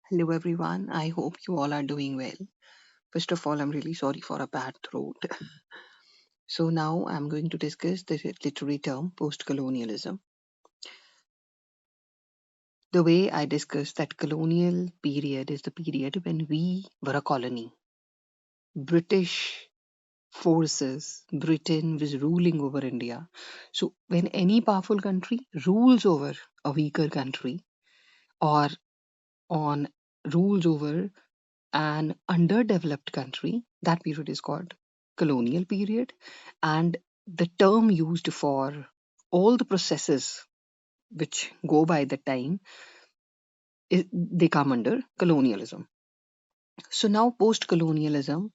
Hello everyone, I hope you all are doing well. First of all, I'm really sorry for a bad throat. So now I'm going to discuss the literary term post-colonialism. The way I discussed that colonial period is the period when we were a colony. British forces, Britain was ruling over India. So when any powerful country rules over a weaker country or on rules over an underdeveloped country, that period is called colonial period. And the term used for all the processes which go by the time, they come under colonialism. So now post colonialism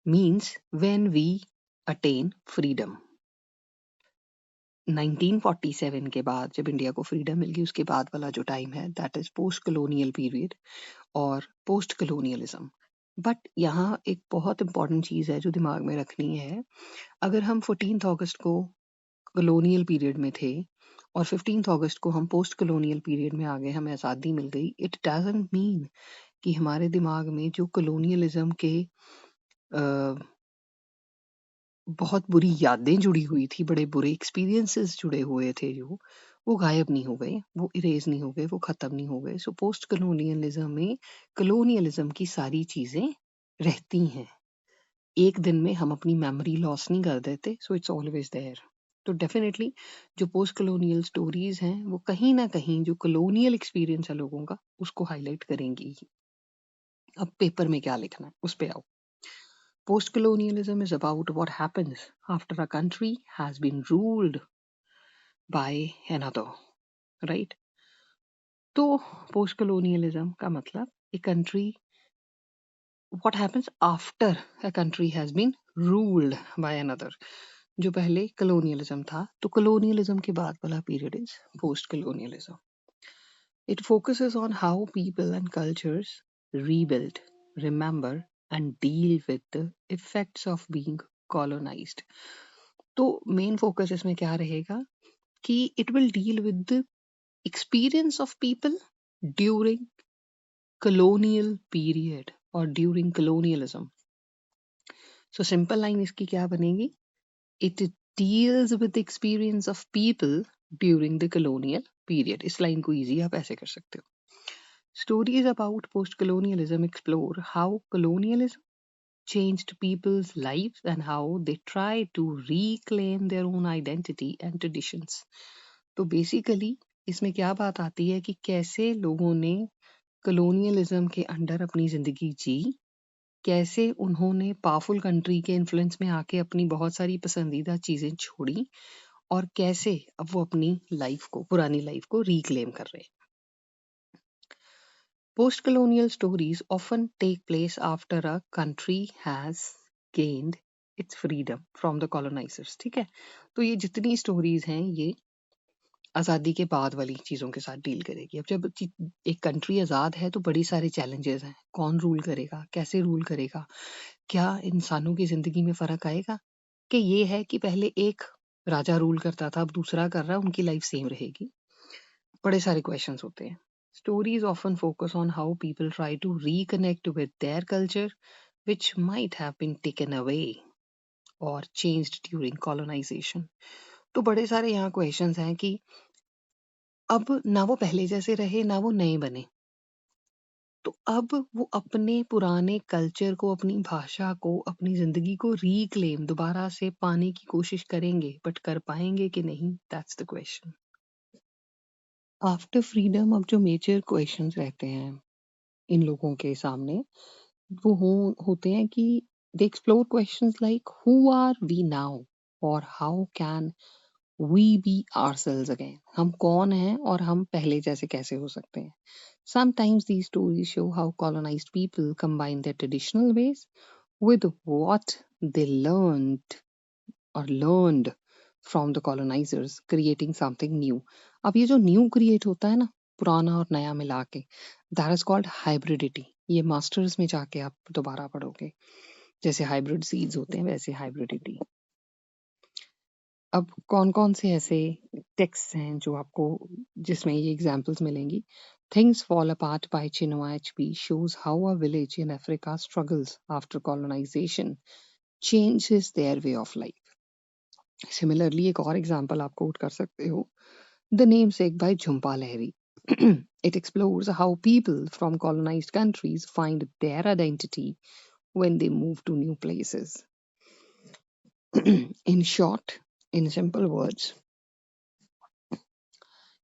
means when we attain freedom. 1947 के बाद जब India को freedom मिल गई उसके बाद वाला जो time है that is post colonial period और पोस्ट colonialism. बट यहाँ एक बहुत इंपॉर्टेंट चीज है जो दिमाग में रखनी है. अगर हम 14th अगस्त को कॉलोनियल पीरियड में थे और 15th अगस्त को हम पोस्ट कॉलोनियल पीरियड में आ गए, हमें आज़ादी मिल गई, इट डजंट मीन कि हमारे दिमाग में जो कॉलोनियलिज्म के बहुत बुरी यादें जुड़ी हुई थी, बड़े बुरे एक्सपीरियंसेस जुड़े हुए थे जो, वो गायब नहीं हो गए, वो इरेज नहीं हो गए, वो खत्म नहीं हो गए. सो पोस्ट कॉलोनियलिज्म में कॉलोनियलिज्म की सारी चीजें रहती हैं. एक दिन में हम अपनी मेमोरी लॉस नहीं कर देते, सो इट्स ऑलवेज देयर. तो डेफिनेटली जो पोस्ट कॉलोनियल स्टोरीज हैं वो कहीं ना कहीं जो कॉलोनियल एक्सपीरियंस है लोगों का उसको हाईलाइट करेंगी. अब पेपर में क्या लिखना है उस पे आओ. Post colonialism is about what happens after a country has been ruled by another, right? तो post colonialism का मतलब a country, what happens after a country has been ruled by another. जो पहले colonialism था तो colonialism के बाद वाला period is post colonialism. It focuses on how people and cultures rebuild, remember, and deal with the effects of being colonized. तो main focus इसमें क्या रहेगा कि it will deal with the experience of people during colonial period और during colonialism. So simple line इसकी क्या बनेगी? It deals with the experience of people during the colonial period. इस लाइन को इजी आप ऐसे कर सकते हो. Stories about post-colonialism explore how colonialism changed people's lives and how they try to reclaim their own identity and traditions. तो basically इसमें क्या बात आती है कि कैसे लोगों ने colonialism के अंडर अपनी जिंदगी जी, कैसे उन्होंने पावरफुल कंट्री के इन्फ्लुएंस में आके अपनी बहुत सारी पसंदीदा चीजें छोड़ी और कैसे अब वो अपनी लाइफ को, पुरानी लाइफ को रिक्लेम कर रहे हैं. Post-colonial stories often take place after a country has gained its freedom from the colonizers. ठीक है, तो ये जितनी स्टोरीज हैं ये आज़ादी के बाद वाली चीज़ों के साथ डील करेगी. अब जब एक कंट्री आज़ाद है तो बड़ी सारे चैलेंजेस हैं. कौन रूल करेगा, कैसे रूल करेगा, क्या इंसानों की जिंदगी में फर्क आएगा? कि ये है कि पहले एक राजा रूल करता था, अब दूसरा कर रहा है, उनकी लाइफ सेम रहेगी. बड़े सारे क्वेश्चंस होते हैं. Stories often focus on how people try to reconnect with their culture, which might have been taken away or changed during colonization. तो बड़े सारे यहाँ क्वेश्चंस हैं कि अब ना वो पहले जैसे रहे ना वो नए बने. तो अब वो अपने पुराने कल्चर को, अपनी भाषा को, अपनी जिंदगी को रिक्लेम दोबारा से पाने की कोशिश करेंगे, बट कर पाएंगे कि नहीं, that's the question. After freedom अब जो मेजर क्वेश्चंस रहते हैं इन लोगों के सामने वो होते हैं कि they explore questions like who are we now और how can we be ourselves again. हम कौन हैं और हम पहले जैसे कैसे हो सकते हैं. Sometimes these stories show how colonized people combine their traditional ways with what they learned from the colonizers, creating something new. अब ये जो new create होता है ना, पुराना और नया मिला के, that is called hybridity. ये मास्टर्स में जाके आप दोबारा पढ़ोगे. जैसे हाइब्रिड सीड्स होते हैं वैसे हाइब्रिडिटी. अब कौन कौन से ऐसे टेक्स्ट हैं जो आपको जिसमें ये एग्जाम्पल्स मिलेंगी. Things Fall Apart by Chinua Achebe shows how a village in Africa struggles after colonization changes their way of life. Similarly, एक और एग्जाम्पल आप कोट कर सकते हो, The Namesake by Jhumpa Lahiri. It explores how people from colonized countries find their identity when they move to new places. In short, in simple words,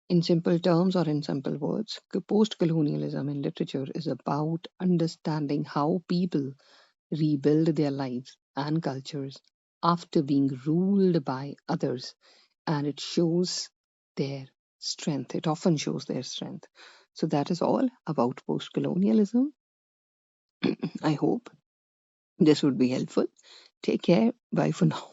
in simple terms or in simple words, post-colonialism in literature is about understanding how people rebuild their lives and cultures after being ruled by others, and it shows their strength. It often shows their strength. So that is all about post-colonialism. I hope this would be helpful. Take care. Bye for now.